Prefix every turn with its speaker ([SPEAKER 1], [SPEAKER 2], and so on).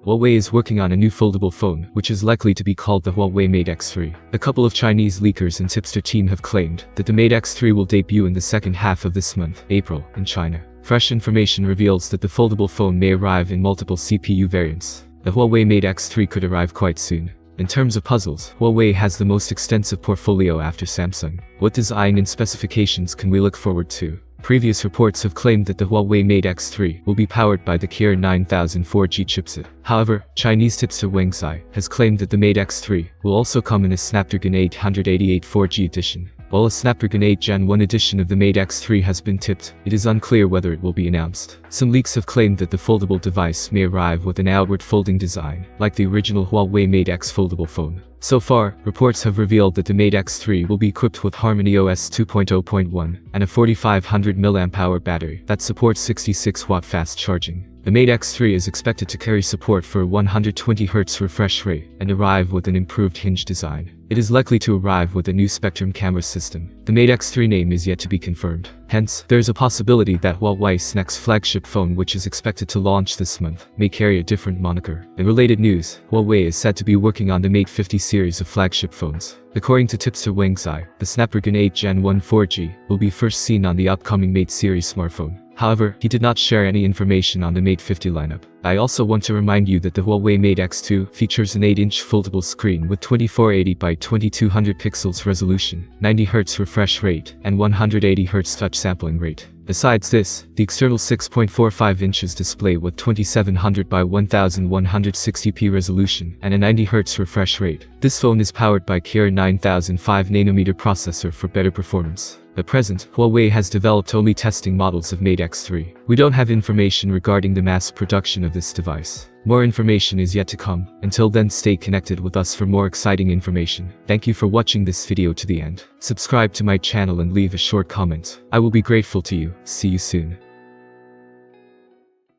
[SPEAKER 1] Huawei is working on a new foldable phone, which is likely to be called the Huawei Mate X3. A couple of Chinese leakers and tipster team have claimed that the Mate X3 will debut in the second half of this month, April, in China. Fresh information reveals that the foldable phone may arrive in multiple CPU variants. The Huawei Mate X3 could arrive quite soon. In terms of puzzles, Huawei has the most extensive portfolio after Samsung. What design and specifications can we look forward to? Previous reports have claimed that the Huawei Mate X3 will be powered by the Kirin 9000 4G chipset. However, Chinese tipster Wang Zai has claimed that the Mate X3 will also come in a Snapdragon 888 4G edition. While a Snapdragon 8 Gen 1 edition of the Mate X3 has been tipped, it is unclear whether it will be announced. Some leaks have claimed that the foldable device may arrive with an outward folding design, like the original Huawei Mate X foldable phone. So far, reports have revealed that the Mate X3 will be equipped with Harmony OS 2.0.1 and a 4500 mAh battery that supports 66-watt fast charging. The Mate X3 is expected to carry support for a 120Hz refresh rate and arrive with an improved hinge design. It is likely to arrive with a new Spectrum camera system. The Mate X3 name is yet to be confirmed. Hence, there is a possibility that Huawei's next flagship phone, which is expected to launch this month, may carry a different moniker. In related news, Huawei is said to be working on the Mate 50 series of flagship phones. According to tipster Wang Zai, the Snapdragon 8 Gen 1 4G will be first seen on the upcoming Mate series smartphone. However, he did not share any information on the Mate 50 lineup. I also want to remind you that the Huawei Mate X2 features an 8-inch foldable screen with 2480 by 2200 pixels resolution, 90Hz refresh rate, and 180Hz touch sampling rate. Besides this, the external 6.45 inches display with 2700 by 1160p resolution and a 90Hz refresh rate. This phone is powered by Kirin 9000 5nm processor for better performance. At present, Huawei has developed only testing models of Mate X3. We don't have information regarding the mass production of this device. More information is yet to come. Until then, stay connected with us for more exciting information. Thank you for watching this video to the end. Subscribe to my channel and leave a short comment. I will be grateful to you. See you soon.